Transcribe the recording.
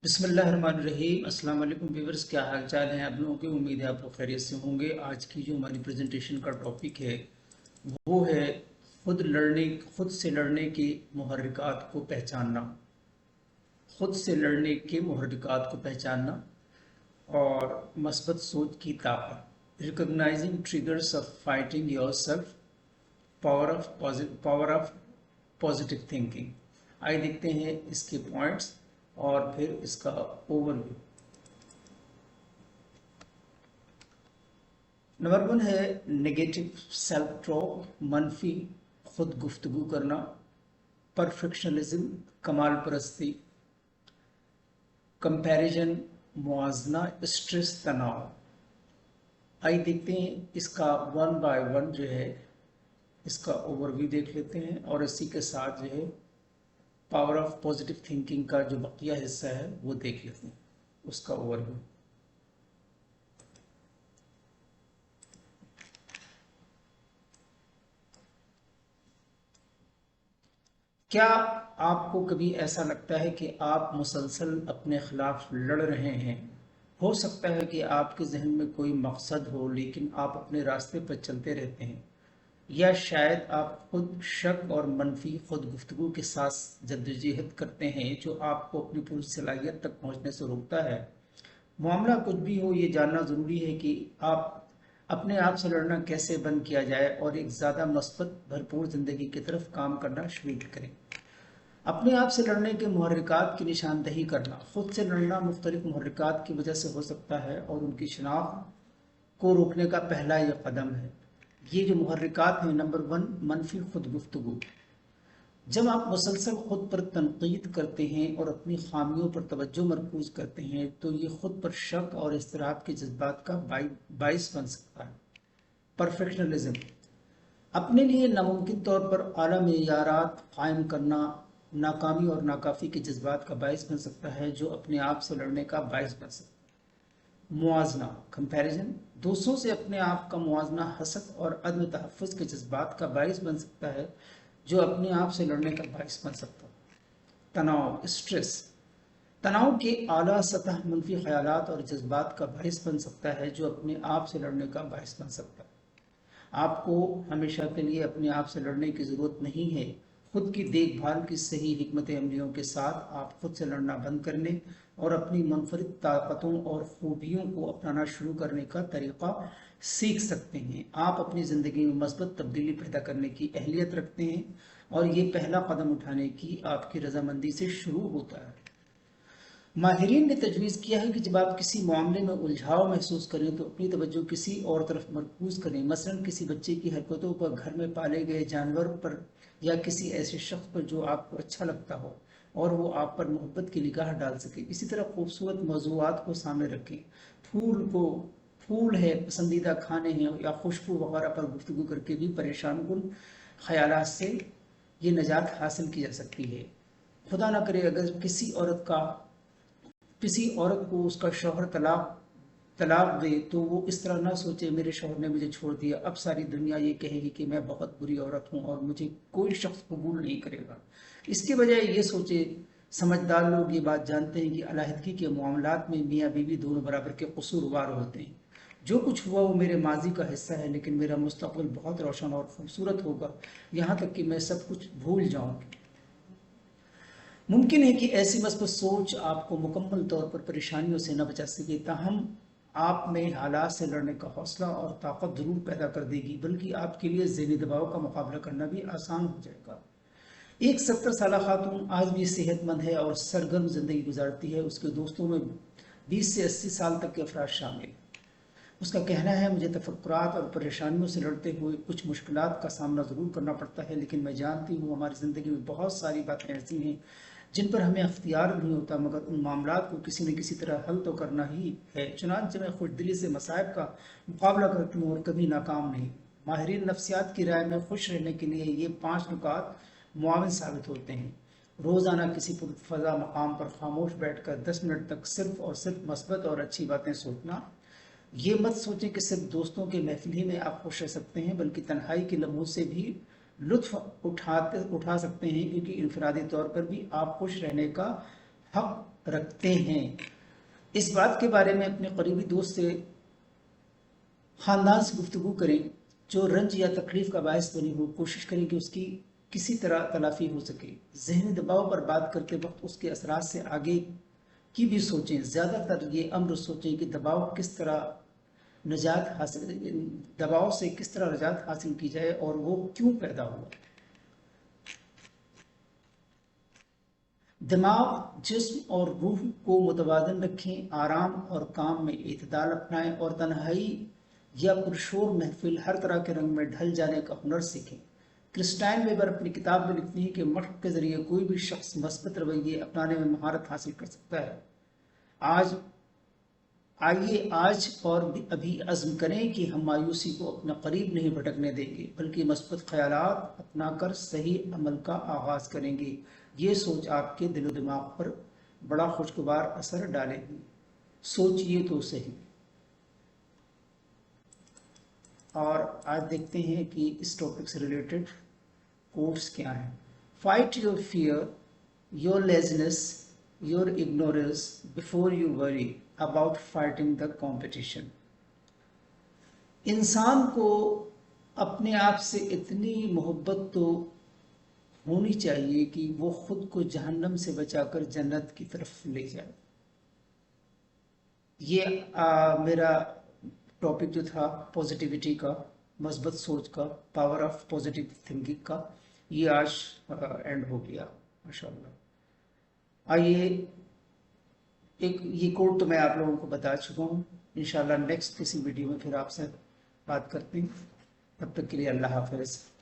بسم اللہ الرحمن الرحیم۔ السلام علیکم ویورز، کیا حال چال ہیں آپ لوگوں کے؟ امید ہے آپ لوگ خیریت سے ہوں گے۔ آج کی جو ہماری پریزنٹیشن کا ٹاپک ہے وہ ہے خود سے لڑنے کے محرکات کو پہچاننا۔ خود سے لڑنے کے محرکات کو پہچاننا اور مثبت سوچ کی طاقت، recognizing triggers of fighting yourself, power of positive thinking. آئیے دیکھتے ہیں اس کے پوائنٹس اور پھر اس کا اوور ویو۔ نمبر 1 ہے نیگیٹو سیلف ٹاک، منفی خود گفتگو کرنا، پرفیکشنلزم کمال پرستی، کمپیریزن موازنہ، اسٹریس تناؤ۔ آئیے دیکھتے ہیں اس کا 1 بائی 1 جو ہے اس کا اوور ویو دیکھ لیتے ہیں، اور اسی کے ساتھ جو ہے پاور آف پازیٹیو تھنکنگ کا جو بقیہ حصہ ہے وہ دیکھ لیتے ہیں، اس کا اوور ویو۔ کیا آپ کو کبھی ایسا لگتا ہے کہ آپ مسلسل اپنے خلاف لڑ رہے ہیں؟ ہو سکتا ہے کہ آپ کے ذہن میں کوئی مقصد ہو لیکن آپ اپنے راستے پر چلتے رہتے ہیں، یا شاید آپ خود شک اور منفی خود گفتگو کے ساتھ جدوجہد کرتے ہیں جو آپ کو اپنی پوری صلاحیت تک پہنچنے سے روکتا ہے۔ معاملہ کچھ بھی ہو، یہ جاننا ضروری ہے کہ آپ اپنے آپ سے لڑنا کیسے بند کیا جائے اور ایک زیادہ مثبت بھرپور زندگی کی طرف کام کرنا شروع کریں۔ اپنے آپ سے لڑنے کے محرکات کی نشاندہی کرنا۔ خود سے لڑنا مختلف محرکات کی وجہ سے ہو سکتا ہے اور ان کی شناخت کو روکنے کا پہلا یہ قدم ہے۔ یہ جو محرکات ہیں، نمبر 1 منفی خود گفتگو۔ جب آپ مسلسل خود پر تنقید کرتے ہیں اور اپنی خامیوں پر توجہ مرکوز کرتے ہیں تو یہ خود پر شک اور اضطراب کے جذبات کا باعث بن سکتا ہے۔ پرفیکشنلزم اپنے لیے ناممکن طور پر اعلیٰ معیارات قائم کرنا ناکامی اور ناکافی کے جذبات کا باعث بن سکتا ہے، جو اپنے آپ سے لڑنے کا باعث بن سکتا ہے۔ موازنہ کمپیریزن دوسروں سے اپنے آپ کا موازنہ حسد اور عدم تحفظ کے جذبات کا باعث بن سکتا ہے، جو اپنے آپ سے لڑنے کا باعث بن سکتا ہے۔ تناؤ اسٹریس تناؤ کے اعلیٰ سطح منفی خیالات اور جذبات کا باعث بن سکتا ہے، جو اپنے آپ سے لڑنے کا باعث بن سکتا ہے۔ آپ کو ہمیشہ کے لیے اپنے آپ سے لڑنے کی ضرورت نہیں ہے۔ خود کی دیکھ بھال کی صحیح حکمت عملیوں کے ساتھ آپ خود سے لڑنا بند کرنے اور اپنی منفرد طاقتوں اور خوبیوں کو اپنانا شروع کرنے کا طریقہ سیکھ سکتے ہیں۔ آپ اپنی زندگی میں مثبت تبدیلی پیدا کرنے کی اہلیت رکھتے ہیں اور یہ پہلا قدم اٹھانے کی آپ کی رضامندی سے شروع ہوتا ہے۔ ماہرین نے تجویز کیا ہے کہ جب آپ کسی معاملے میں الجھاؤ محسوس کریں تو اپنی توجہ کسی اور طرف مرکوز کریں، مثلا کسی بچے کی حرکتوں پر، گھر میں پالے گئے جانور پر، یا کسی ایسے شخص پر جو آپ کو اچھا لگتا ہو اور وہ آپ پر محبت کی نگاہ ڈال سکے۔ اسی طرح خوبصورت موضوعات کو سامنے رکھیں، پھول ہے، پسندیدہ کھانے ہیں، یا خوشبو وغیرہ پر گفتگو کر کے بھی پریشان کن خیالات سے یہ نجات حاصل کی جا سکتی ہے۔ خدا نہ کرے اگر کسی عورت کو اس کا شوہر طلاق دے تو وہ اس طرح نہ سوچے میرے شوہر نے مجھے چھوڑ دیا، اب ساری دنیا یہ کہے گی کہ میں بہت بری عورت ہوں اور مجھے کوئی شخص قبول نہیں کرے گا۔ اس کے بجائے یہ سوچے، سمجھدار لوگ یہ بات جانتے ہیں کہ علیحدگی کے معاملات میں میاں بیوی دونوں برابر کے قصوروار ہوتے ہیں۔ جو کچھ ہوا وہ میرے ماضی کا حصہ ہے، لیکن میرا مستقبل بہت روشن اور خوبصورت ہوگا، یہاں تک کہ میں سب کچھ بھول جاؤں گی۔ ممکن ہے کہ ایسی مثبت سوچ آپ کو مکمل طور پر پریشانیوں سے نہ بچا سکے، تاہم آپ میں حالات سے لڑنے کا حوصلہ اور طاقت ضرور پیدا کر دے گی، بلکہ آپ کے لیے ذہنی دباؤ کا مقابلہ کرنا بھی آسان ہو جائے گا۔ ایک 70 سالہ خاتون آج بھی صحت مند ہے اور سرگرم زندگی گزارتی ہے۔ اس کے دوستوں میں 20 سے 80 سال تک کے افراد شامل ہیں۔ اس کا کہنا ہے، مجھے تفکرات اور پریشانیوں سے لڑتے ہوئے کچھ مشکلات کا سامنا ضرور کرنا پڑتا ہے، لیکن میں جانتی ہوں ہماری زندگی میں بہت ساری باتیں ایسی ہیں جن پر ہمیں اختیار نہیں ہوتا، مگر ان معاملات کو کسی نہ کسی طرح حل تو کرنا ہی ہے۔ چنانچہ میں خوش دلی سے مصائب کا مقابلہ کرتی ہوں اور کبھی ناکام نہیں۔ ماہرین نفسیات کی رائے میں خوش رہنے کے لیے یہ 5 نکات معاون ثابت ہوتے ہیں۔ روزانہ کسی پرفضا مقام پر خاموش بیٹھ کر 10 منٹ تک صرف اور صرف مثبت اور اچھی باتیں سوچنا۔ یہ مت سوچیں کہ صرف دوستوں کے محفل ہی میں آپ خوش رہ سکتے ہیں، بلکہ تنہائی کے لمحوں سے بھی لطف اٹھا سکتے ہیں، کیونکہ انفرادی طور پر بھی آپ خوش رہنے کا حق رکھتے ہیں۔ اس بات کے بارے میں اپنے قریبی دوست سے، خاندان سے گفتگو کریں جو رنج یا تکلیف کا باعث بنی ہو، کوشش کریں کہ اس کی کسی طرح تلافی ہو سکے۔ ذہنی دباؤ پر بات کرتے وقت اس کے اثرات سے آگے کی بھی سوچیں، زیادہ تر یہ امر سوچیں کہ دباؤ سے کس طرح نجات حاصل کی جائے اور وہ کیوں پیدا ہوا۔ دماغ، جسم اور روح کو متوازن رکھیں، آرام اور کام میں اعتدال اپنائیں اور تنہائی یا پرشور محفل ہر طرح کے رنگ میں ڈھل جانے کا ہنر سیکھیں۔ کرسٹائن ویبر اپنی کتاب میں لکھتی ہے کہ مشق کے ذریعے کوئی بھی شخص مثبت رویے اپنانے میں مہارت حاصل کر سکتا ہے۔ آئیے آج اور ابھی عزم کریں کہ ہم مایوسی کو اپنا قریب نہیں بھٹکنے دیں گے، بلکہ مثبت خیالات اپنا کر صحیح عمل کا آغاز کریں گے۔ یہ سوچ آپ کے دل و دماغ پر بڑا خوشگوار اثر ڈالے گی۔ سوچئے تو صحیح۔ اور آج دیکھتے ہیں کہ اس ٹاپک سے ریلیٹڈ کوٹس کیا ہیں۔ Fight your fear, your laziness, your ignorance before you worry about fighting the competition. انسان کو اپنے آپ سے اتنی محبت تو ہونی چاہیے کہ وہ خود کو جہنم سے بچا کر جنت کی طرف لے جائے۔ یہ میرا ٹاپک جو تھا پوزیٹیوٹی کا، مثبت سوچ کا، پاور آف پوزیٹیو تھنکنگ کا، یہ آج اینڈ ہو گیا ماشاءاللہ۔ آئیے یہ کوڈ تو میں آپ لوگوں کو بتا چکا ہوں، انشاءاللہ نیکسٹ کسی ویڈیو میں پھر آپ سے بات کرتے ہیں۔ تب تک کے لیے اللہ حافظ۔